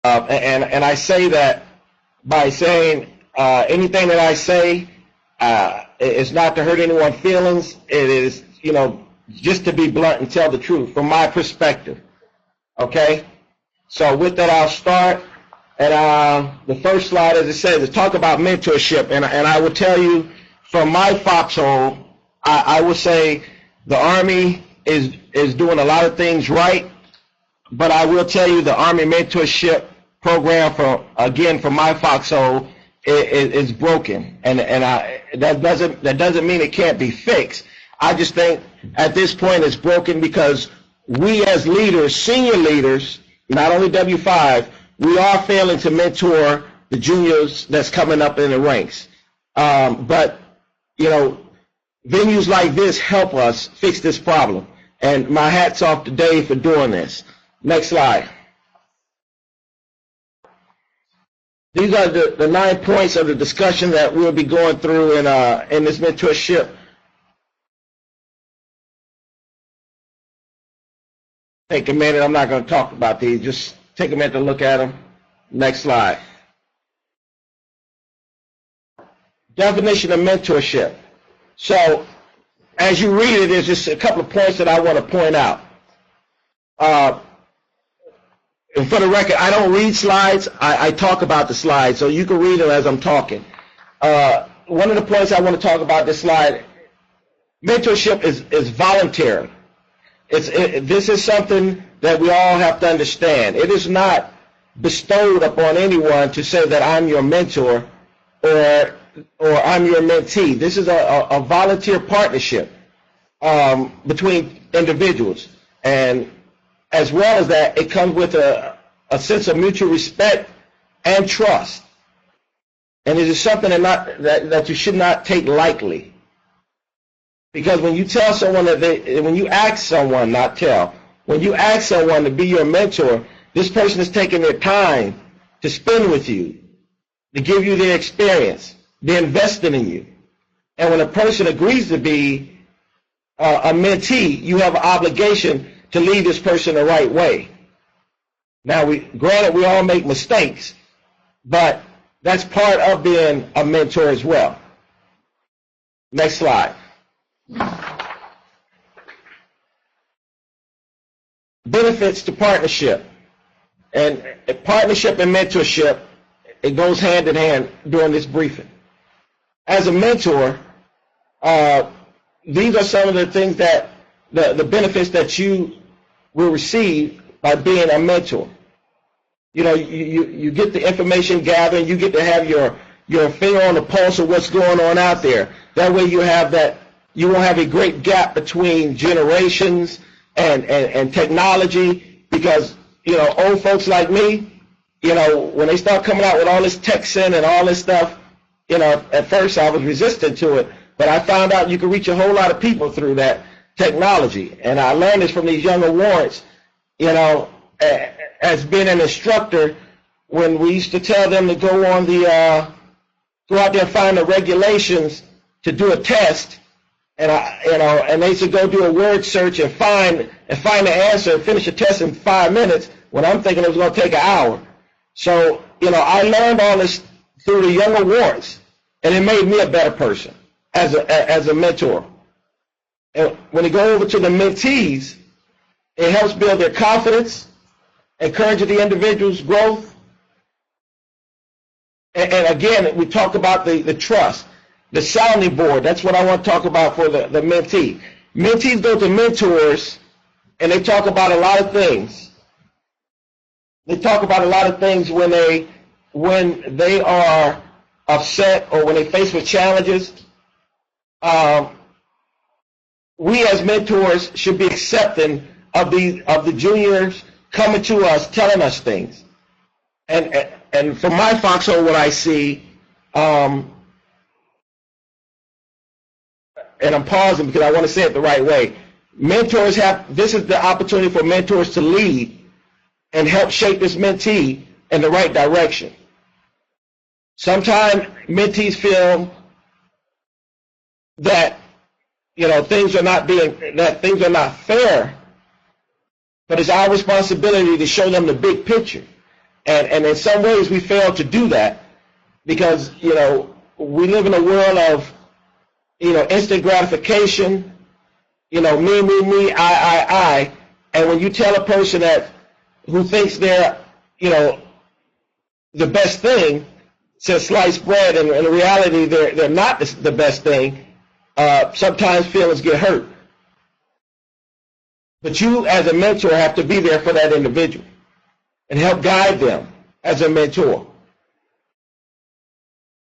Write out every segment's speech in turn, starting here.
And I say that by saying anything that I say is not to hurt anyone's feelings. It is, just to be blunt and tell the truth from my perspective. Okay? So with that, I'll start. And the first slide, as it says, is talk about mentorship. And I will tell you from my foxhole, I would say the Army is doing a lot of things right. But I will tell you the Army mentorship program, from my foxhole, is broken. And that doesn't mean it can't be fixed. I just think at this point it's broken because we as leaders, senior leaders, not only W5, we are failing to mentor the juniors that's coming up in the ranks. But venues like this help us fix this problem. And my hat's off to Dave for doing this. Next slide. These are the 9 points of the discussion that we'll be going through in this mentorship. Take a minute. I'm not going to talk about these. Just take a minute to look at them. Next slide. Definition of mentorship. So, as you read it, there's just a couple of points that I want to point out. And for the record, I don't read slides. I talk about the slides, so you can read them as I'm talking. One of the points I want to talk about this slide, mentorship is voluntary. This is something that we all have to understand. It is not bestowed upon anyone to say that I'm your mentor or I'm your mentee. This is a volunteer partnership between individuals. And as well as that, it comes with a sense of mutual respect and trust. And it is something that you should not take lightly. Because when you tell someone when you ask someone to be your mentor, this person is taking their time to spend with you, to give you their experience. They're investing in you. And when a person agrees to be a mentee, you have an obligation to lead this person the right way. Now, granted, we all make mistakes, but that's part of being a mentor as well. Next slide. Benefits to partnership. And partnership and mentorship, it goes hand in hand during this briefing. As a mentor, these are some of the things that the benefits that you will receive by being a mentor. You get the information gathering, you get to have your finger on the pulse of what's going on out there. That way you won't have a great gap between generations and technology, because old folks like me, when they start coming out with all this texting and all this stuff, at first I was resistant to it, but I found out you can reach a whole lot of people through that technology. And I learned this from these younger warrants, as being an instructor, when we used to tell them to go out there and find the regulations to do a test, and they used to go do a word search and find the answer and finish the test in 5 minutes, when I'm thinking it was going to take an hour. So, I learned all this through the younger warrants, and it made me a better person as a mentor. And when you go over to the mentees, it helps build their confidence, encourage the individual's growth. And again, we talk about the trust, the sounding board. That's what I want to talk about for the mentee. Mentees go to mentors, and they talk about a lot of things. They talk about a lot of things when they are upset or when they face with challenges. We as mentors should be accepting of the juniors coming to us, telling us things. And from my foxhole, what I see, and I'm pausing because I want to say it the right way. This is the opportunity for mentors to lead and help shape this mentee in the right direction. Sometimes mentees feel that things are not fair, but it's our responsibility to show them the big picture. And in some ways we fail to do that because, you know, we live in a world of, you know, instant gratification, you know, me, I. And when you tell a person that who thinks they're, you know, the best thing, says sliced bread, and in reality they're not the best thing, sometimes feelings get hurt. But you as a mentor have to be there for that individual and help guide them as a mentor.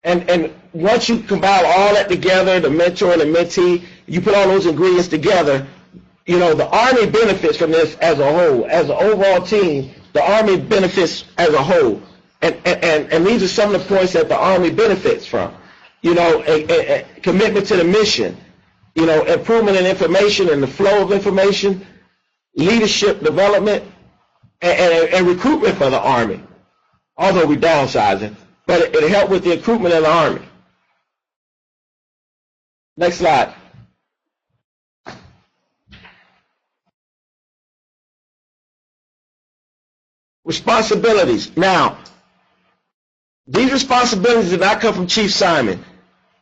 And once you combine all that together, the mentor and the mentee, you put all those ingredients together, you know, the Army benefits from this as a whole. As an overall team, the Army benefits as a whole. And these are some of the points that the Army benefits from. You know, a commitment to the mission, you know, improvement in information and the flow of information, leadership development, and recruitment for the Army. Although we're downsizing, but it helped with the recruitment of the Army. Next slide. Responsibilities. Now, these responsibilities did not come from Chief Simon.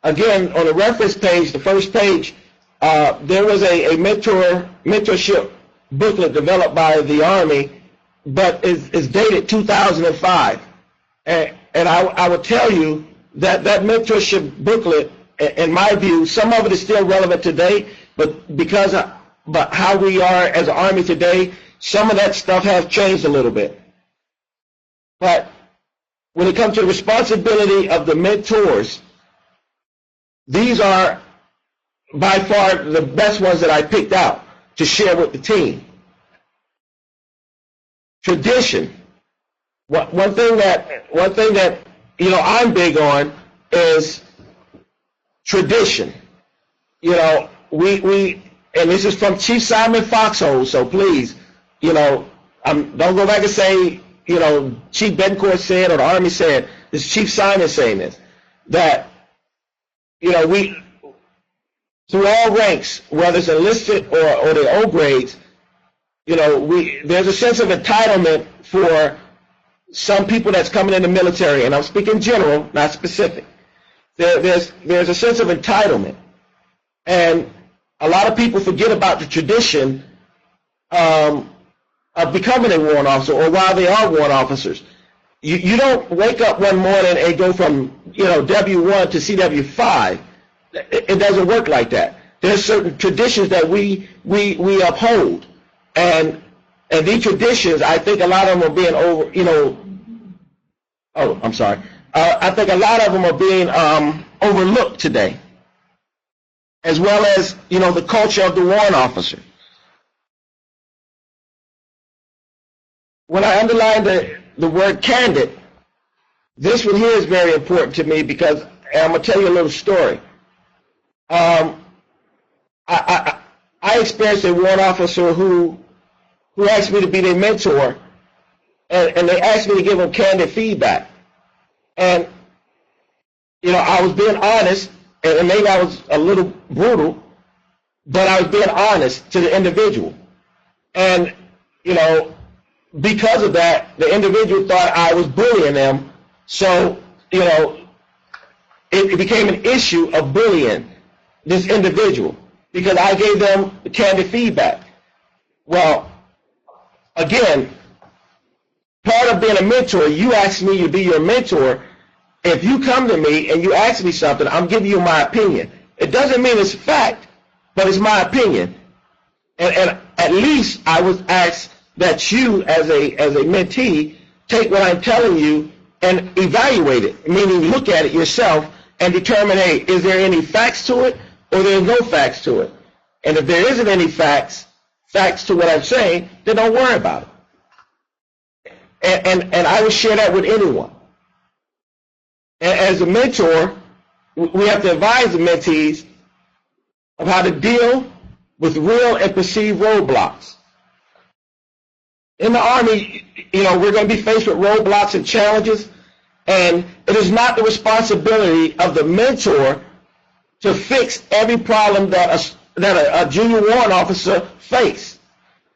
Again, on the reference page, the first page, there was a mentorship booklet developed by the Army, but it's dated 2005. And I will tell you that that mentorship booklet, in my view, some of it is still relevant today, but how we are as an Army today, some of that stuff has changed a little bit. But when it comes to the responsibility of the mentors, these are by far the best ones that I picked out to share with the team. Tradition. One thing that you know I'm big on is tradition. You know, we and this is from Chief Simon Foxhole, so please, you know, don't go back and say, you know, Chief Bencourt said or the Army said. This is Chief Simon saying this, that, you know, we, through all ranks, whether it's enlisted or the O grades, you know, there's a sense of entitlement for some people that's coming in the military, and I'm speaking general, not specific. There's a sense of entitlement, and a lot of people forget about the tradition of becoming a warrant officer, or while they are warrant officers. You don't wake up one morning and go from, you know, W1 to CW5. It doesn't work like that. There's certain traditions that we uphold, and these traditions, I think a lot of them are being I think a lot of them are being overlooked today, as well as, you know, the culture of the warrant officer. When I underline the word candid, this one here is very important to me because, and I'm going to tell you a little story. I experienced a warrant officer who asked me to be their mentor, and they asked me to give them candid feedback. And, you know, I was being honest, and maybe I was a little brutal, but I was being honest to the individual. And, you know, because of that, the individual thought I was bullying them. So, you know, it became an issue of bullying this individual because I gave them candid feedback. Well, again, part of being a mentor, you ask me to be your mentor. If you come to me and you ask me something, I'm giving you my opinion. It doesn't mean it's a fact, but it's my opinion. And at least I was asked that you, as a mentee, take what I'm telling you and evaluate it, meaning look at it yourself and determine, hey, is there any facts to it or there's no facts to it? And if there isn't any facts to what I'm saying, then don't worry about it. And I would share that with anyone. And as a mentor, we have to advise the mentees of how to deal with real and perceived roadblocks. In the Army, you know, we're going to be faced with roadblocks and challenges, and it is not the responsibility of the mentor to fix every problem that a junior warrant officer face.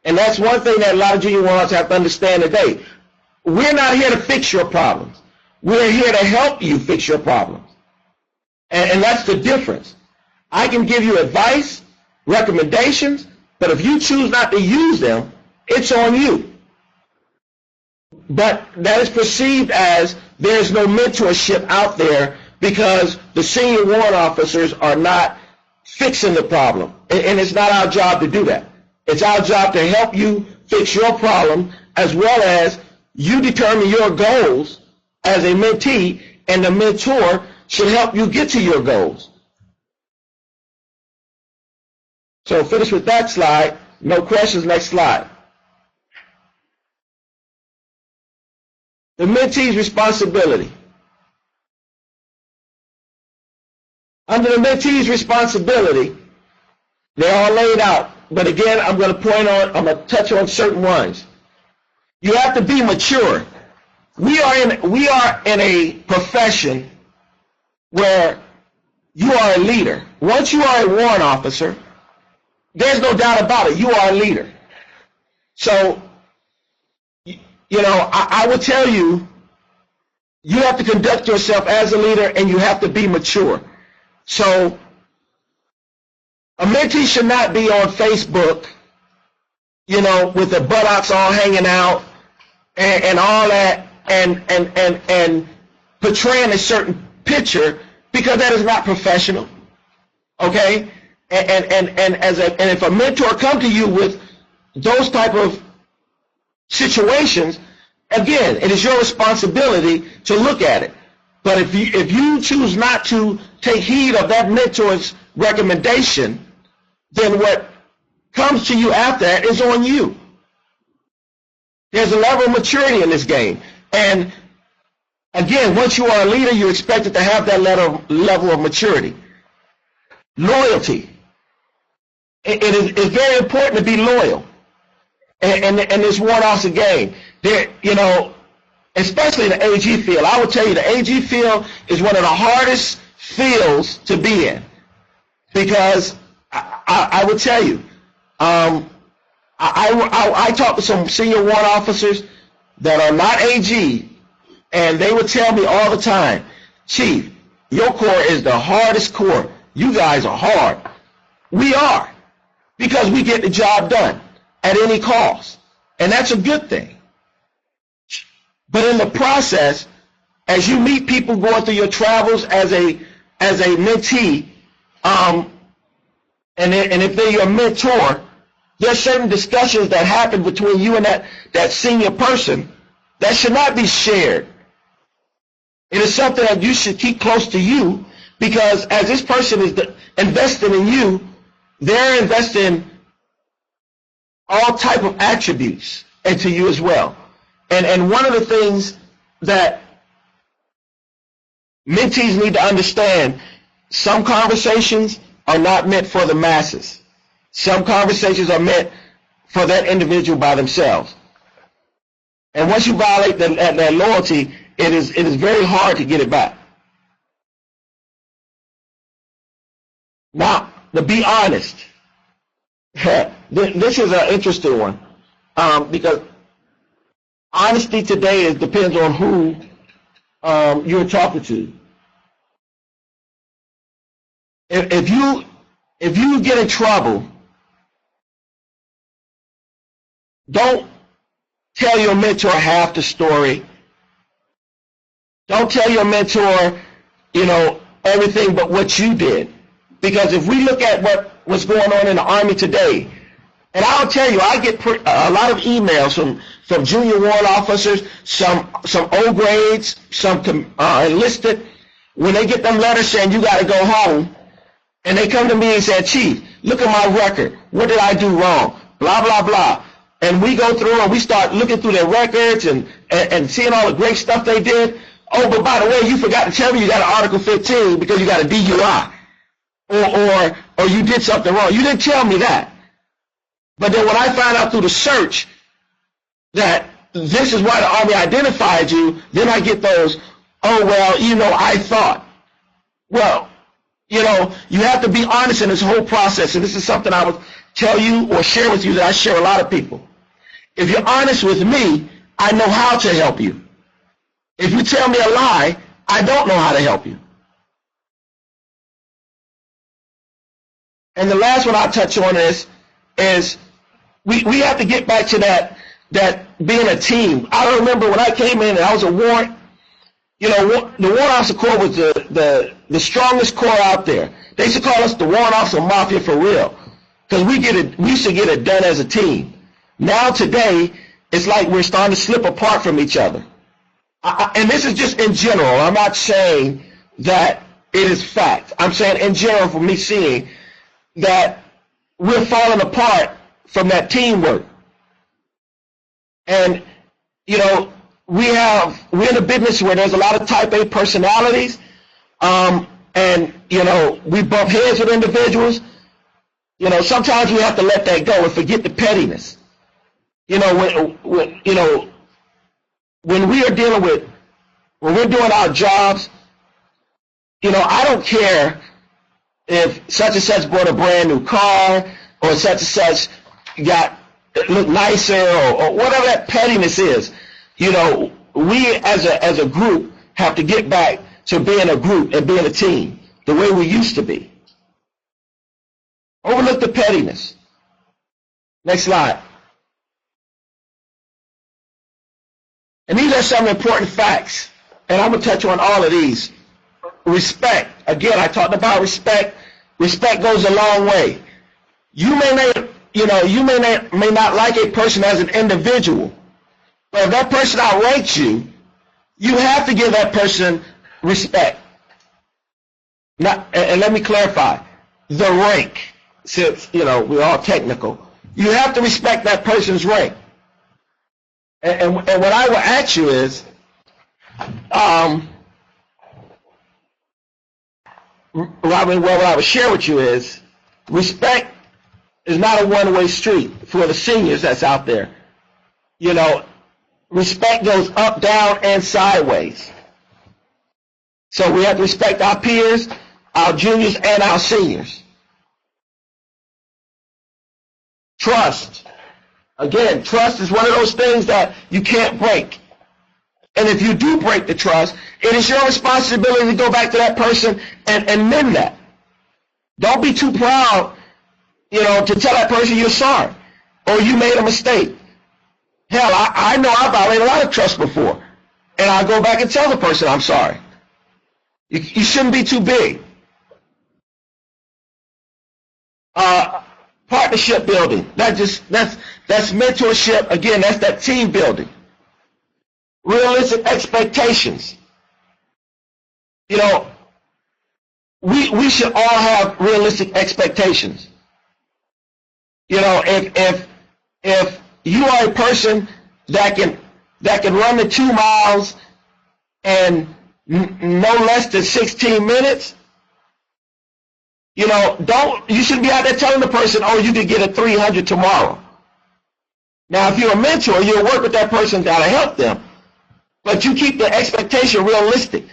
And that's one thing that a lot of junior warrants have to understand today. We're not here to fix your problems. We're here to help you fix your problems. And that's the difference. I can give you advice, recommendations, but if you choose not to use them, it's on you. But that is perceived as there's no mentorship out there because the senior warrant officers are not fixing the problem. And it's not our job to do that. It's our job to help you fix your problem as well as you determine your goals as a mentee, and the mentor should help you get to your goals. So finish with that slide. No questions, next slide. The mentee's responsibility. Under the mentee's responsibility, they're all laid out. But again, I'm going to touch on certain ones. You have to be mature. We are in a profession where you are a leader. Once you are a warrant officer, there's no doubt about it, you are a leader. So, I would tell you, you have to conduct yourself as a leader and you have to be mature. So, a mentee should not be on Facebook, with the buttocks all hanging out and all that and portraying a certain picture, because that is not professional. Okay? And if a mentor comes to you with those type of situations, again, it is your responsibility to look at it. But if you choose not to take heed of that mentor's recommendation, then what comes to you after that is on you. There's a level of maturity in this game. And again, once you are a leader, you're expected to have that level of maturity. Loyalty. It's very important to be loyal. And this warrant officer game, especially in the AG field. I would tell you the AG field is one of the hardest fields to be in, because I would tell you, I talk to some senior warrant officers that are not AG, and they would tell me all the time, Chief, your corps is the hardest corps. You guys are hard. We are, because we get the job done at any cost, and that's a good thing. But in the process, as you meet people going through your travels as a mentee, and if they're your mentor, there's certain discussions that happen between you and that senior person that should not be shared. It is something that you should keep close to you, because as this person is investing in you, they're investing all type of attributes into you as well. And one of the things that mentees need to understand, some conversations are not meant for the masses. Some conversations are meant for that individual by themselves. And once you violate that loyalty, it is very hard to get it back. Now, to be honest, this is an interesting one, because honesty today depends on who you're talking to. If you get in trouble, don't tell your mentor half the story. Don't tell your mentor, everything but what you did. Because if we look at what's going on in the Army today, and I'll tell you, I get a lot of emails from junior warrant officers, some O grades, some enlisted, when they get them letters saying you got to go home, and they come to me and say, Chief, look at my record. What did I do wrong? Blah, blah, blah. And we go through and we start looking through their records and seeing all the great stuff they did. Oh, but by the way, you forgot to tell me you got an Article 15 because you got a DUI. Or you did something wrong. You didn't tell me that. But then when I find out through the search that this is why the Army identified you, then I get those, oh, well, I thought. Well, you have to be honest in this whole process. And this is something I would tell you or share with you that I share a lot of people. If you're honest with me, I know how to help you. If you tell me a lie, I don't know how to help you. And the last one I'll touch on is we have to get back to that being a team. I remember when I came in and I was a warrant, the warrant officer corps was the strongest corps out there. They used to call us the warrant officer mafia for real, because we used to get it done as a team. Now today, it's like we're starting to slip apart from each other. And this is just in general. I'm not saying that it is fact. I'm saying in general, for me seeing that we're falling apart from that teamwork. And, we're in a business where there's a lot of type A personalities, and, we bump heads with individuals. Sometimes we have to let that go and forget the pettiness. When we are dealing with, when we're doing our jobs, I don't care if such and such bought a brand new car, or such and such look nicer, or whatever that pettiness is. We as a group have to get back to being a group and being a team the way we used to be. Overlook the pettiness. Next slide. And these are some important facts, and I'm going to touch on all of these. Respect. Again, I talked about respect. Respect goes a long way. You may not like a person as an individual, but if that person outranks you, you have to give that person respect. Now, and let me clarify, the rank, since we're all technical, you have to respect that person's rank. And what I will ask you is, what I would share with you is, respect is not a one-way street for the seniors that's out there. Respect goes up, down, and sideways. So we have to respect our peers, our juniors, and our seniors. Trust. Again, trust is one of those things that you can't break. And if you do break the trust, it is your responsibility to go back to that person and mend that. Don't be too proud, to tell that person you're sorry or you made a mistake. Hell, I know I violated a lot of trust before, and I'll go back and tell the person I'm sorry. You shouldn't be too big. Partnership building. That's mentorship. Again, that's that team building. Realistic expectations. We should all have realistic expectations. If you are a person that can run the 2 miles in no less than 16 minutes, you shouldn't be out there telling the person, oh, you could get a 300 tomorrow. Now, if you're a mentor, you'll work with that person to help them, but you keep the expectation realistic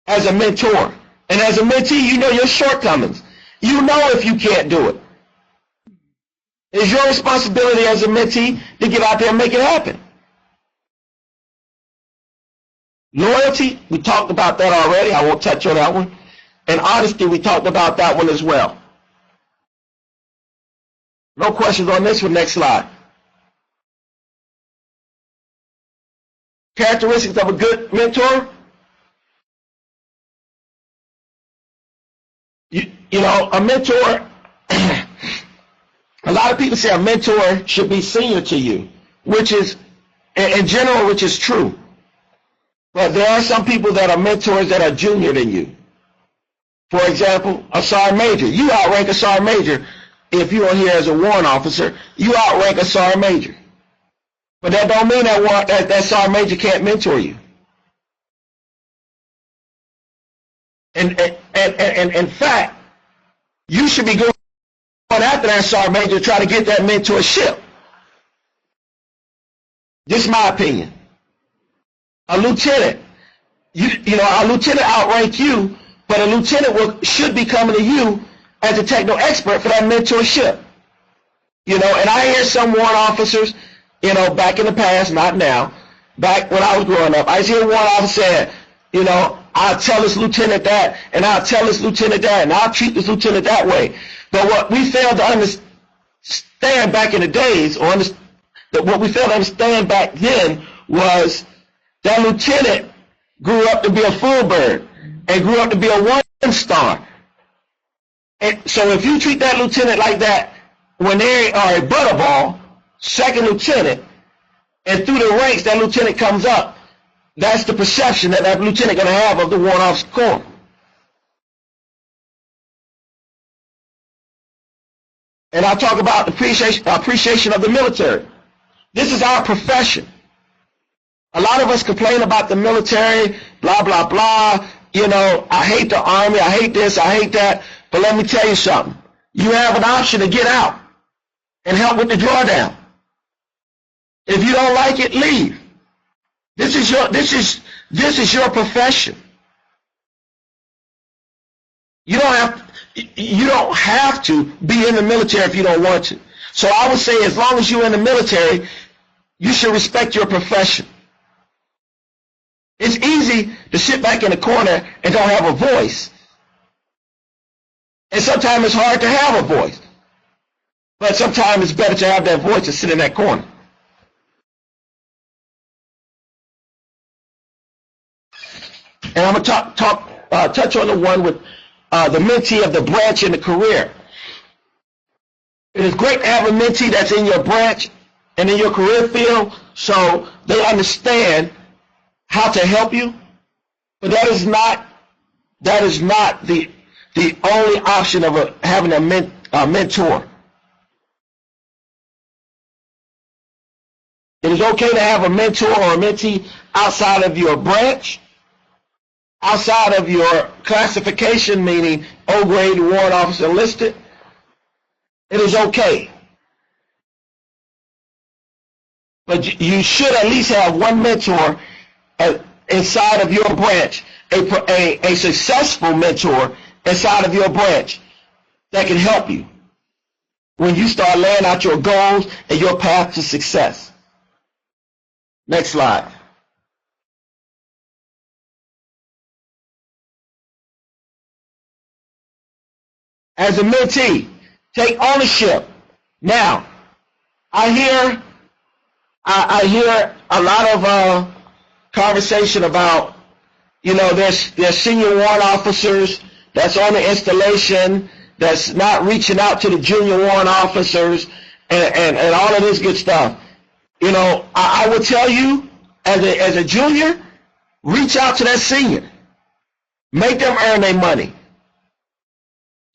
as a mentor. And as a mentee, you know your shortcomings. You know if you can't do it. It's your responsibility as a mentee to get out there and make it happen. Loyalty, we talked about that already. I won't touch on that one. And honesty, we talked about that one as well. No questions on this one. Next slide. Characteristics of a good mentor. A mentor, a lot of people say a mentor should be senior to you, which is, in general, which is true. But there are some people that are mentors that are junior than you. For example, a sergeant major. You outrank a sergeant major. If you are here as a warrant officer, you outrank a sergeant major. But that don't mean that sergeant major can't mentor you. And in fact, you should be going after that sergeant major to try to get that mentorship. This is my opinion. A lieutenant, a lieutenant outrank you, but a lieutenant should be coming to you as a technical expert for that mentorship. And I hear some warrant officers, You know, back in the past, not now. Back when I was growing up, I used to hear one officer say, you know, I'll tell this lieutenant that, and I'll tell this lieutenant that, and I'll treat this lieutenant that way. But what we failed to understand back in the days, or what we failed to understand back then was that lieutenant grew up to be a full bird and grew up to be a one-star. And so if you treat that lieutenant like that when they are a butterball, second lieutenant, and through the ranks that lieutenant comes up, that's the perception that that lieutenant going to have of the Warrant Officer Corps. And I talk about appreciation of the military. This is our profession. A lot of us complain about the military, blah, blah, blah. You know, I hate the Army, I hate this, I hate that. But let me tell you something. You have an option to get out and help with the drawdown. If you don't like it, leave. This is your profession. You don't have to be in the military if you don't want to. So I would say as long as you're in the military, you should respect your profession. It's easy to sit back in the corner and don't have a voice. And sometimes it's hard to have a voice. But sometimes it's better to have that voice and sit in that corner. And I'm going to touch on the one with the mentee of the branch and the career. It is great to have a mentee that's in your branch and in your career field so they understand how to help you. But that is not the only option of having a mentor. It is okay to have a mentor or a mentee outside of your branch, outside of your classification, meaning O grade warrant officer enlisted. It is okay. But you should at least have one mentor inside of your branch, a successful mentor inside of your branch that can help you when you start laying out your goals and your path to success. Next slide. As a mentee, take ownership. Now, I hear a lot of conversation about, you know, there's senior warrant officers that's on the installation that's not reaching out to the junior warrant officers and all of this good stuff. You know, I would tell you as a junior, reach out to that senior. Make them earn their money.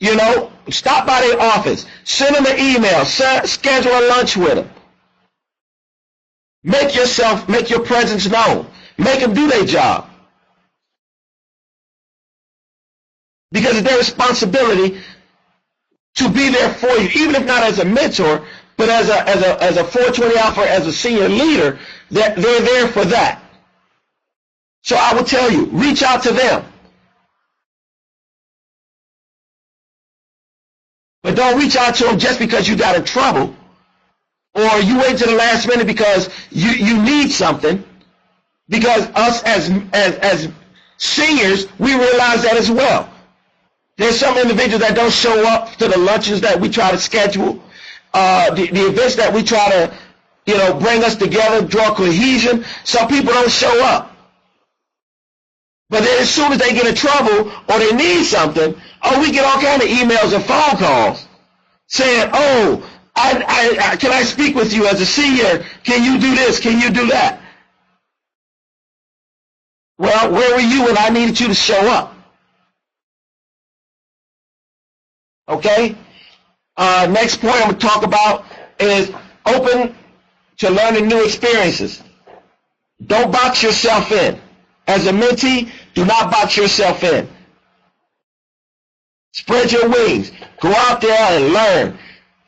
You know, stop by their office, send them an email, schedule a lunch with them. Make your presence known. Make them do their job. Because it's their responsibility to be there for you, even if not as a mentor, but as a 420 officer, as a senior leader, that they're there for that. So I would tell you, reach out to them. But don't reach out to them just because you got in trouble, or you wait till the last minute because you need something. Because us as seniors, we realize that as well. There's some individuals that don't show up to the lunches that we try to schedule, the events that we try to, you know, bring us together, draw cohesion. Some people don't show up. But then as soon as they get in trouble or they need something, we get all kind of emails and phone calls saying, oh, can I speak with you as a senior? Can you do this? Can you do that? Well, where were you when I needed you to show up? Okay? Next point I'm going to talk about is open to learning new experiences. Don't box yourself in. As a mentee, do not box yourself in. Spread your wings. Go out there and learn.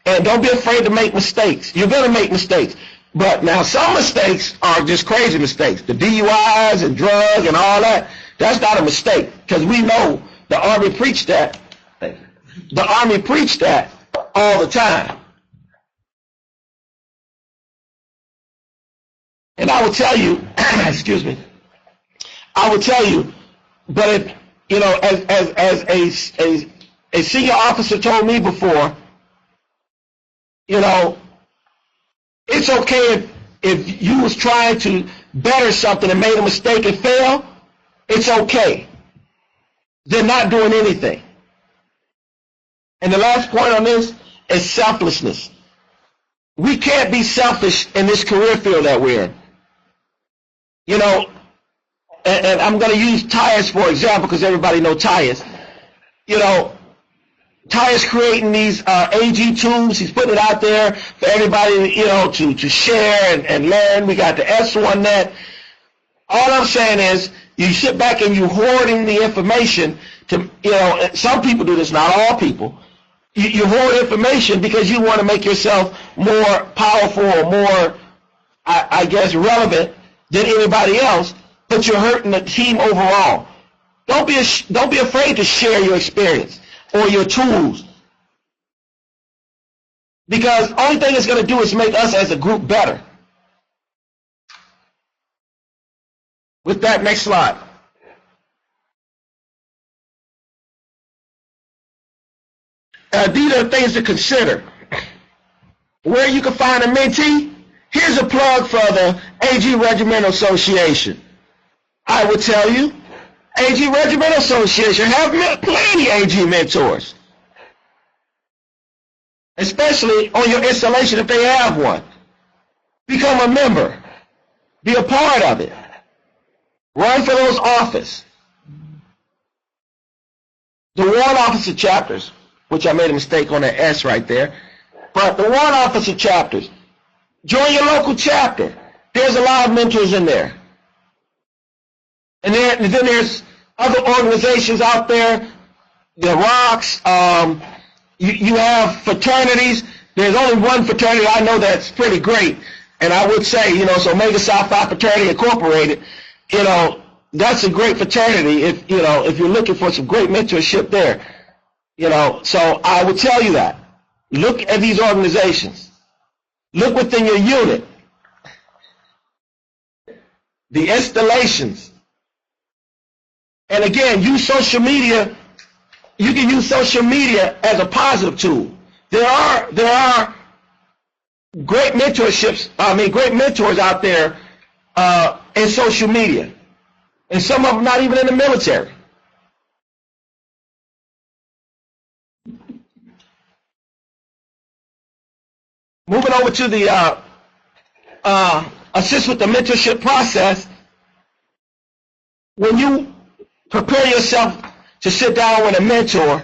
And don't be afraid to make mistakes. You're going to make mistakes. But now some mistakes are just crazy mistakes. The DUIs and drugs and all that, that's not a mistake. Because we know the Army preached that. The Army preached that all the time. And I will tell you, excuse me, I will tell you, but if, you know, as a senior officer told me before, you know, it's okay if you was trying to better something and made a mistake and fail, it's okay. They're not doing anything. And the last point on this is selflessness. We can't be selfish in this career field that we're in. You know, and I'm going to use Tyus for example because everybody knows Tyus. You know, Tyus creating these AGTubes. He's putting it out there for everybody, you know, to share and learn. We got the S1 net. All I'm saying is you sit back and you hoarding the information to, you know, some people do this, not all people. You hoard information because you want to make yourself more powerful or more, I guess, relevant than anybody else, but you're hurting the team overall. Don't be afraid to share your experience or your tools, because the only thing it's going to do is make us as a group better. With that, next slide. These are things to consider. Where you can find a mentee, here's a plug for the AG Regimental Association. I would tell you, AG Regimental Association have plenty AG mentors, especially on your installation if they have one. Become a member. Be a part of it. Run for those office. The warrant officer chapters, which I made a mistake on that S right there, but the warrant officer chapters, join your local chapter. There's a lot of mentors in there. And then there's other organizations out there, the Rocks, you have fraternities. There's only one fraternity I know that's pretty great, and I would say, you know, so Omega Psi Phi Fraternity Incorporated, you know, that's a great fraternity if, you know, if you're looking for some great mentorship there. You know, so I would tell you that. Look at these organizations. Look within your unit. The installations. And again, use social media. You can use social media as a positive tool. There are great mentorships, great mentors out there in social media. And some of them not even in the military. Moving over to the assist with the mentorship process. When you prepare yourself to sit down with a mentor,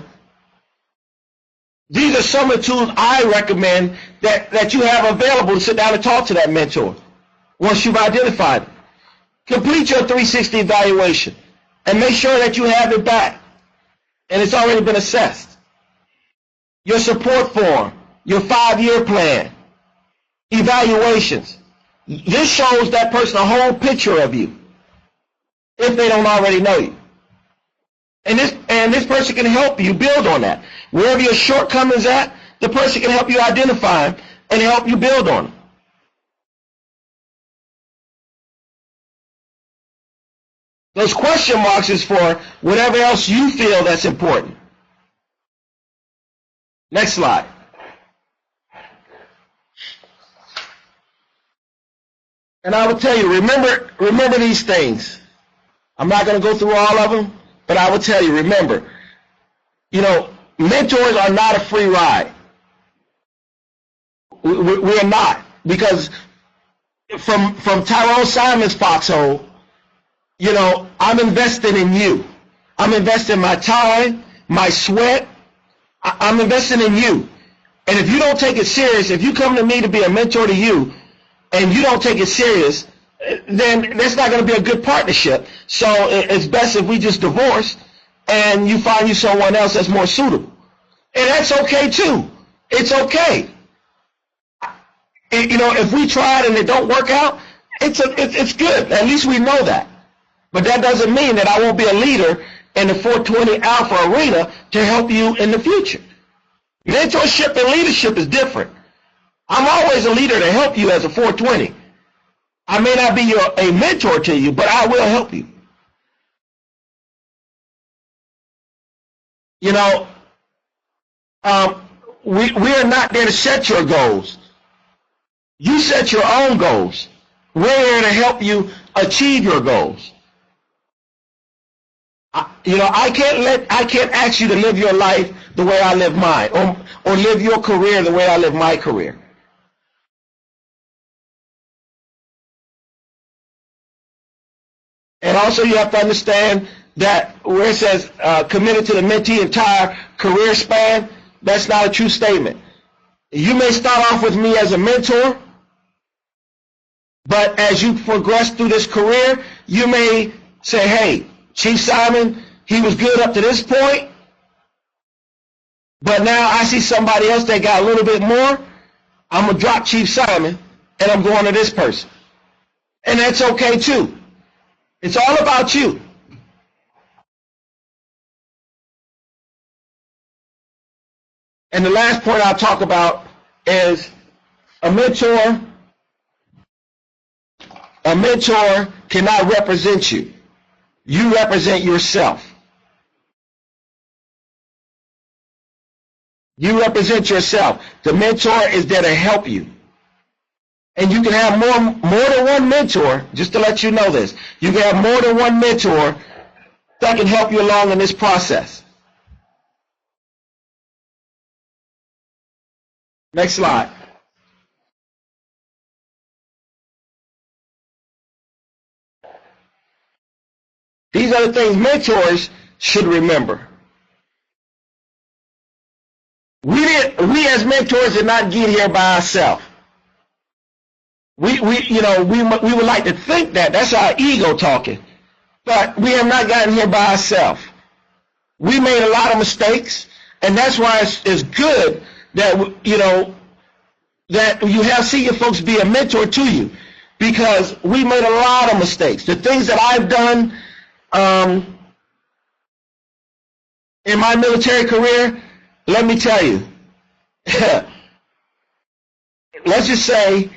these are some of the tools I recommend that you have available to sit down and talk to that mentor once you've identified it. Complete your 360 evaluation and make sure that you have it back and it's already been assessed. Your support form, your 5-year plan, evaluations. This shows that person a whole picture of you if they don't already know you. And this person can help you build on that. Wherever your shortcomings at, the person can help you identify them and help you build on them. Those question marks is for whatever else you feel that's important. Next slide. And I will tell you, remember these things. I'm not going to go through all of them, but I will tell you, remember, you know, mentors are not a free ride. We are not, because from Tyrone Simon's foxhole, you know, I'm investing in you. I'm investing my time, my sweat. I'm investing in you. And if you don't take it serious, if you come to me to be a mentor to you, and you don't take it serious, then that's not going to be a good partnership. So it's best if we just divorce and you find you someone else that's more suitable. And that's okay too. It's okay. You know, if we tried and it don't work out, it's good. At least we know that. But that doesn't mean that I won't be a leader in the 420 Alpha arena to help you in the future. Mentorship and leadership is different. I'm always a leader to help you as a 420. I may not be a mentor to you, but I will help you. You know, we are not there to set your goals. You set your own goals. We're here to help you achieve your goals. I can't ask you to live your life the way I live mine, or live your career the way I live my career. And also you have to understand that where it says committed to the mentee entire career span, that's not a true statement. You may start off with me as a mentor, but as you progress through this career, you may say, hey, Chief Simon, he was good up to this point, but now I see somebody else that got a little bit more. I'm going to drop Chief Simon, and I'm going to this person. And that's okay, too. It's all about you. And the last point I'll talk about is a mentor cannot represent you. You represent yourself. You represent yourself. The mentor is there to help you. And you can have more than one mentor, just to let you know this. You can have more than one mentor that can help you along in this process. Next slide. These are the things mentors should remember. We as mentors did not get here by ourselves. We would like to think that. That's our ego talking. But we have not gotten here by ourselves. We made a lot of mistakes, and that's why it's good that that you have senior folks be a mentor to you, because we made a lot of mistakes. The things that I've done in my military career, let me tell you, let's just say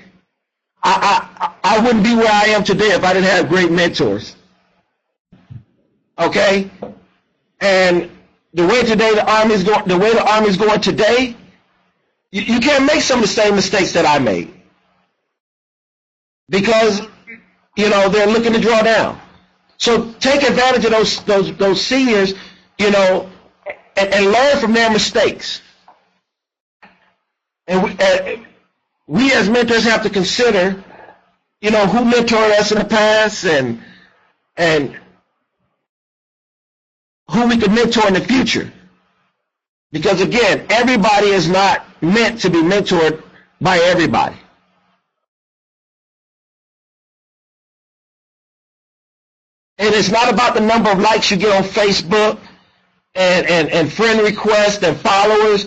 I wouldn't be where I am today if I didn't have great mentors. Okay? And the way the Army's going today, you can't make some of the same mistakes that I made, because they're looking to draw down. So take advantage of those seniors, and learn from their mistakes. And we as mentors have to consider, who mentored us in the past and who we could mentor in the future. Because again, everybody is not meant to be mentored by everybody. And it's not about the number of likes you get on Facebook and friend requests and followers.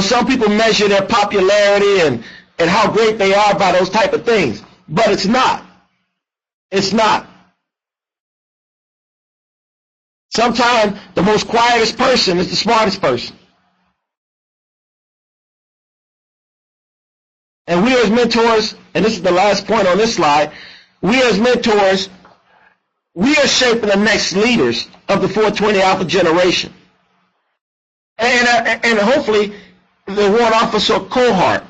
Some people measure their popularity and how great they are by those type of things. But it's not. It's not. Sometimes the most quietest person is the smartest person. And we as mentors, and this is the last point on this slide, we as mentors, we are shaping the next leaders of the 420 Alpha generation. And hopefully the warrant officer cohort.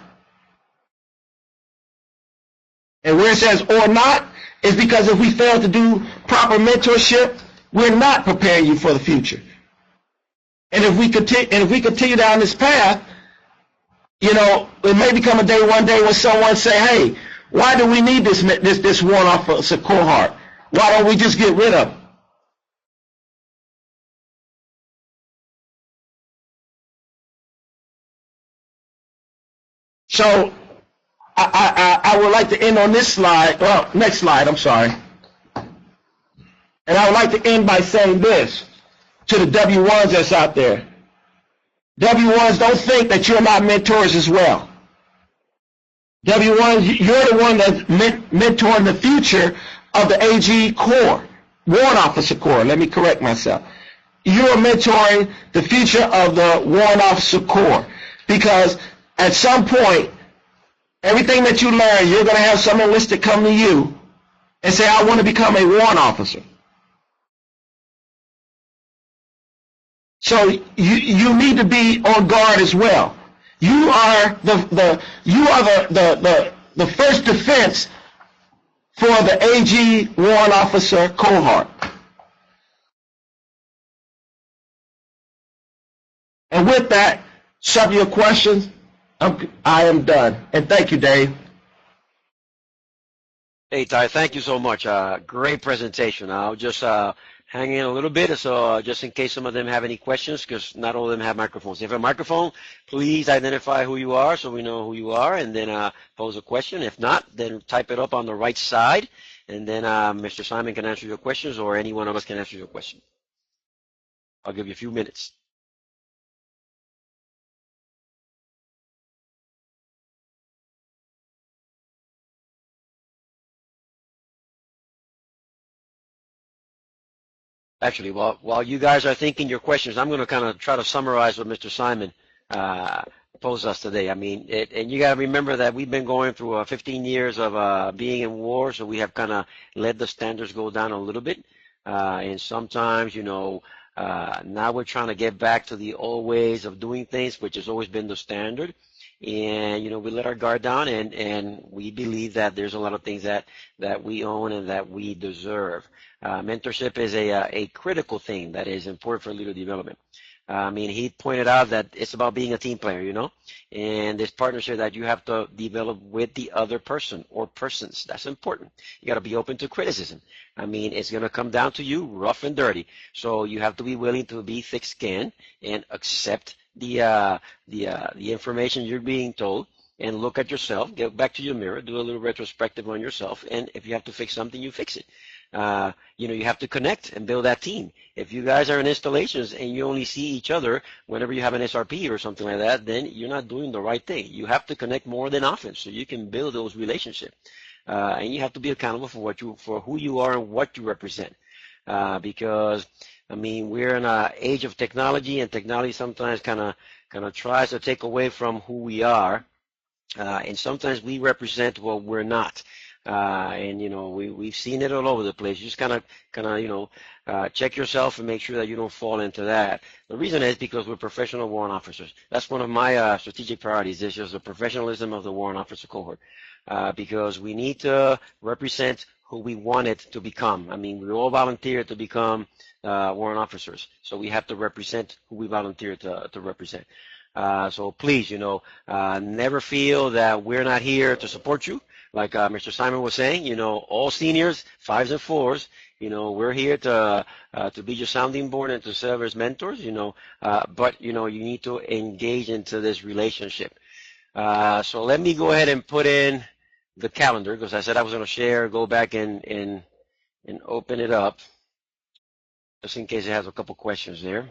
And where it says or not is because if we fail to do proper mentorship, we're not preparing you for the future. And if we continue down this path, it may become one day when someone say, hey, why do we need this warrant officer cohort? Why don't we just get rid of them? So I would like to end on this slide. Well, next slide, I'm sorry. And I would like to end by saying this to the W1s that's out there. W1s, don't think that you're not mentors as well. W1s, you're the one that's mentoring the future of the AG Corps, Warrant Officer Corps. Let me correct myself. You're mentoring the future of the Warrant Officer Corps, because at some point, everything that you learn, you're going to have some enlisted come to you and say, I want to become a warrant officer. So you need to be on guard as well. You are the first defense for the AG warrant officer cohort. And with that, some of your questions, I am done. And thank you, Dave. Hey, Ty, thank you so much. Great presentation. I'll just hang in a little bit, so just in case some of them have any questions, because not all of them have microphones. If you have a microphone, please identify who you are so we know who you are, and then pose a question. If not, then type it up on the right side, and then Mr. Simon can answer your questions, or any one of us can answer your question. I'll give you a few minutes. Actually, while you guys are thinking your questions, I'm going to kind of try to summarize what Mr. Simon posed us today. I mean, and you got to remember that we've been going through 15 years of being in war, so we have kind of let the standards go down a little bit. And sometimes, you know, now we're trying to get back to the old ways of doing things, which has always been the standard. And, you know, we let our guard down, and we believe that there's a lot of things that we own and that we deserve. Mentorship is a critical thing that is important for leader development. I mean, he pointed out that it's about being a team player, you know, and this partnership that you have to develop with the other person or persons. That's important. You got to be open to criticism. I mean, it's going to come down to you, rough and dirty. So you have to be willing to be thick-skinned and accept the information you're being told, and look at yourself, get back to your mirror, do a little retrospective on yourself, and if you have to fix something, you fix it. You know, you have to connect and build that team. If you guys are in installations and you only see each other whenever you have an SRP or something like that, then you're not doing the right thing. You have to connect more than often so you can build those relationships. And you have to be accountable for who you are and what you represent. Because I mean, we're in an age of technology, and technology sometimes kind of tries to take away from who we are, and sometimes we represent what we're not. And you know, we've seen it all over the place. You just kind of you know, check yourself and make sure that you don't fall into that. The reason is because we're professional warrant officers. That's one of my strategic priorities. Is just the professionalism of the warrant officer cohort, because we need to represent who we want it to become. I mean, we all volunteer to become warrant officers, so we have to represent who we volunteer to represent. So please, you know, never feel that we're not here to support you. Like Mr. Simon was saying, you know, all seniors, 5s and 4s, you know, we're here to be your sounding board and to serve as mentors, you know, but, you know, you need to engage into this relationship. So let me go ahead and put in the calendar, because I said I was going to share, go back and open it up, just in case it has a couple questions there.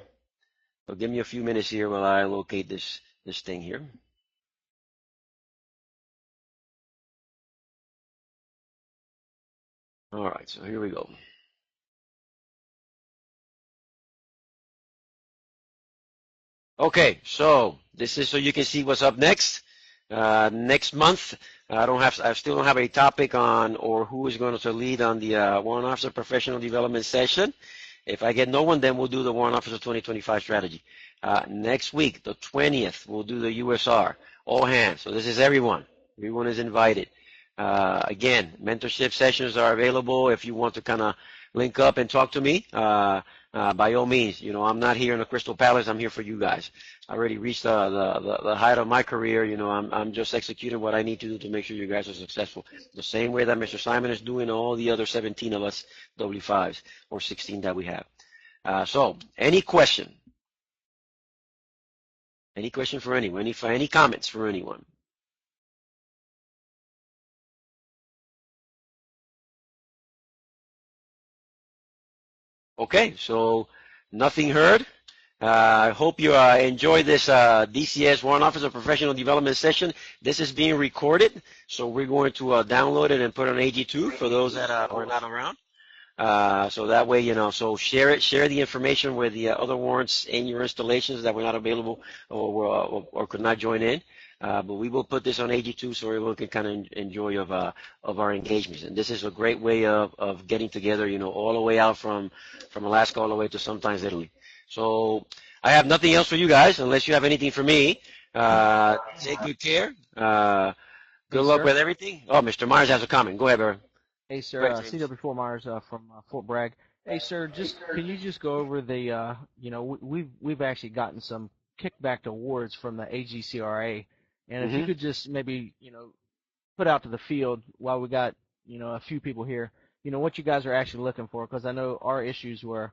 So give me a few minutes here while I locate this thing here. All right, so here we go. Okay, so this is so you can see what's up next. Next month, I still don't have a topic on or who is going to lead on the Warrant Officer Professional Development Session. If I get no one, then we'll do the Warrant Officer 2025 strategy. Next week, the 20th, we'll do the USR, all hands. So this is everyone. Everyone is invited. Again, mentorship sessions are available if you want to kind of link up and talk to me. By all means, you know, I'm not here in the Crystal Palace. I'm here for you guys. I already reached the height of my career. You know, I'm just executing what I need to do to make sure you guys are successful. The same way that Mr. Simon is doing, all the other 17 of us W5s or 16 that we have. So, any question? Any question for anyone? Any comments for anyone? Okay, so nothing heard. I hope you enjoyed this DCS Warrant Officer Professional Development Session. This is being recorded, so we're going to download it and put it on AGTube for those that are not around. So that way, so share the information with the other warrants in your installations that were not available or could not join in. But we will put this on AGTube so everyone can kind of enjoy of our engagements. And this is a great way of getting together, all the way out from Alaska all the way to sometimes Italy. So I have nothing else for you guys unless you have anything for me. Take good care. Good luck with everything. Oh, Mr. Myers has a comment. Go ahead, Barry. Hey, sir. CW4 Myers from Fort Bragg. Hey, sir. Can you just go over the we've actually gotten some kickback awards from the AGCRA, and if you could just maybe put out to the field while we got a few people here, what you guys are actually looking for, because I know our issues were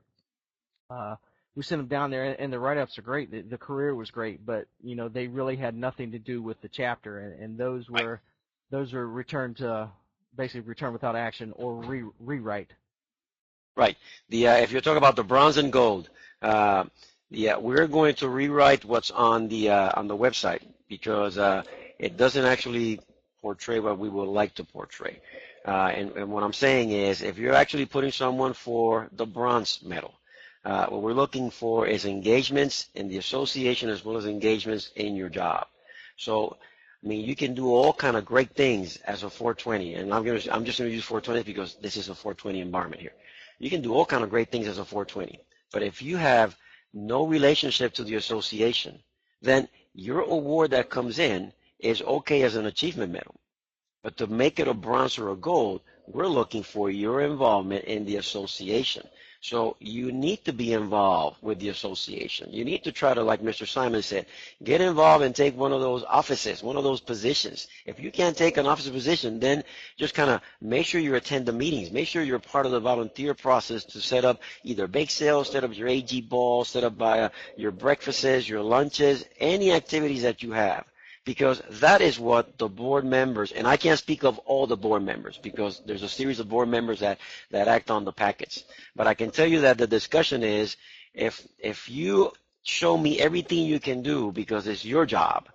we sent them down there and the write-ups are great. The career was great, but they really had nothing to do with the chapter, and those were returned to. Basically return without action or rewrite. Right. If you're talking about the bronze and gold, we're going to rewrite what's on the website because it doesn't actually portray what we would like to portray. And what I'm saying is, if you're actually putting someone for the bronze medal, what we're looking for is engagements in the association as well as engagements in your job. So. I mean, you can do all kind of great things as a 420, and I'm just going to use 420 because this is a 420 environment here. You can do all kind of great things as a 420, but if you have no relationship to the association, then your award that comes in is okay as an achievement medal. But to make it a bronze or a gold, we're looking for your involvement in the association. So you need to be involved with the association. You need to try to, like Mr. Simon said, get involved and take one of those offices, one of those positions. If you can't take an officer position, then just kind of make sure you attend the meetings. Make sure you're part of the volunteer process to set up either bake sales, set up your AG ball, set up your breakfasts, your lunches, any activities that you have. Because that is what the board members, and I can't speak of all the board members because there's a series of board members that act on the packets. But I can tell you that the discussion is, if you show me everything you can do because it's your job,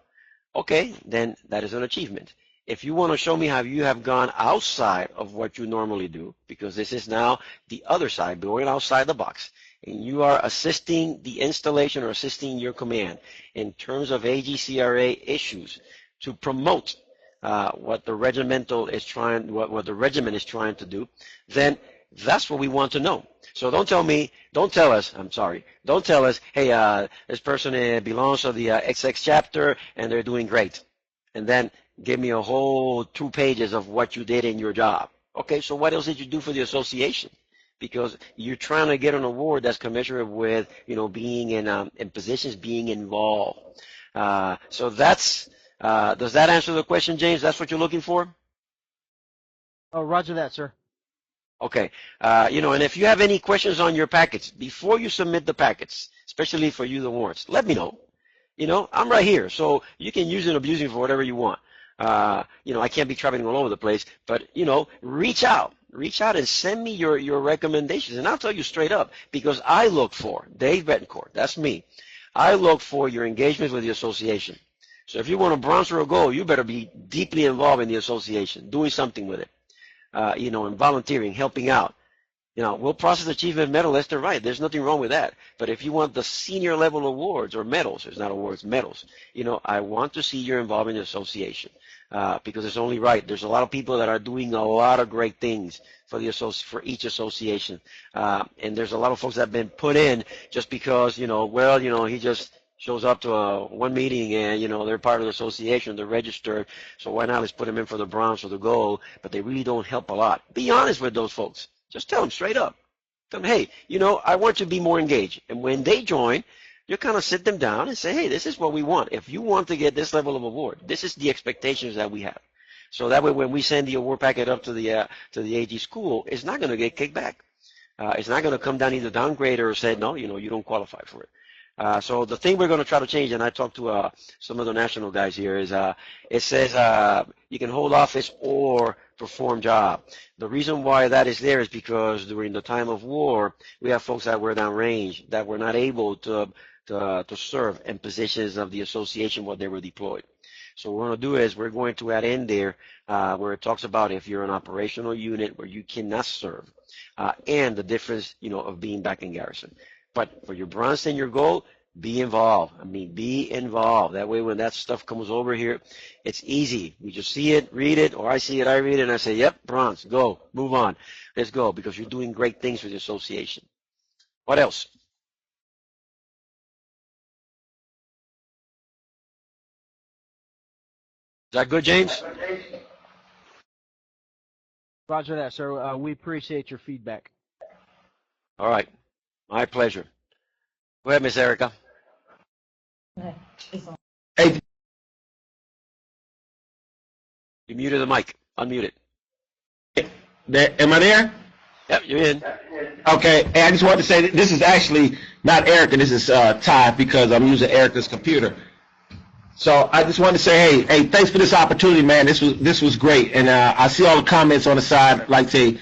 okay, then that is an achievement. If you want to show me how you have gone outside of what you normally do, because this is now the other side, going outside the box, and you are assisting the installation or assisting your command in terms of AGCRA issues to promote what the regimental is trying, what the regiment is trying to do, then that's what we want to know. So don't tell us, hey, this person belongs to the XX chapter and they're doing great. And then give me a whole 2 pages of what you did in your job. Okay, so what else did you do for the association? Because you're trying to get an award that's commensurate with, being in positions, being involved. So that's, does that answer the question, James? That's what you're looking for? Oh, roger that, sir. Okay. And if you have any questions on your packets, before you submit the packets, especially for you, the warrants, let me know. I'm right here, so you can use and abuse me for whatever you want. I can't be traveling all over the place, but, reach out. Reach out and send me your recommendations, and I'll tell you straight up, because I look for, Dave Betancourt, that's me, I look for your engagement with the association. So if you want a bronze or a gold, you better be deeply involved in the association, doing something with it, and volunteering, helping out. We'll process achievement medal left and right. There's nothing wrong with that. But if you want the senior level awards or medals, it's not awards, medals, I want to see your involvement in the association. Because it's only right. There's a lot of people that are doing a lot of great things for each association, and there's a lot of folks that have been put in just because he just shows up to one meeting and they're part of the association, they're registered, so why not let's put them in for the bronze or the gold? But they really don't help a lot. Be honest with those folks. Just tell them straight up. Tell them, hey, I want you to be more engaged, and when they join, you kind of sit them down and say, hey, this is what we want. If you want to get this level of award, this is the expectations that we have. So that way when we send the award packet up to the AG school, it's not going to get kicked back. It's not going to come down either downgrade or say, no, you don't qualify for it. So the thing we're going to try to change, and I talked to some of the national guys here, is it says you can hold office or perform job. The reason why that is there is because during the time of war, we have folks that were downrange, that were not able to serve in positions of the association where they were deployed. So what we're going to do is we're going to add in there where it talks about if you're an operational unit where you cannot serve, and the difference, of being back in garrison. But for your bronze and your gold, be involved. I mean, be involved. That way, when that stuff comes over here, it's easy. We just see it, read it, or I see it, I read it, and I say, yep, bronze, go, move on. Let's go, because you're doing great things with the association. What else? Is that good, James? Roger that, sir. We appreciate your feedback. All right. My pleasure. Go ahead, Miss Erica. Hey, You muted the mic. Unmute it. am I there? Yep, you're in. Okay, and I just wanted to say that this is actually not Erica, this is Ty, because I'm using Erica's computer. So I just wanted to say, hey, thanks for this opportunity, man. This was great, and I see all the comments on the side. I'd like to say,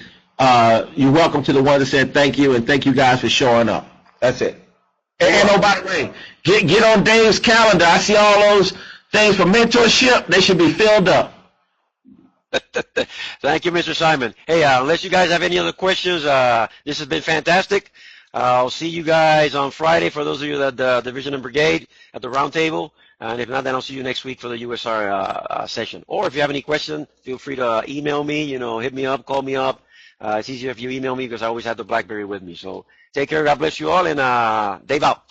you're welcome to the ones that said thank you, and thank you guys for showing up. That's it. And oh, by the way, get on Dave's calendar. I see all those things for mentorship. They should be filled up. Thank you, Mr. Simon. Hey, unless you guys have any other questions, this has been fantastic. I'll see you guys on Friday for those of you that Division and Brigade at the round table. And if not, then I'll see you next week for the USR session. Or if you have any questions, feel free to email me, hit me up, call me up. It's easier if you email me because I always have the BlackBerry with me. So take care. God bless you all. And Dave out.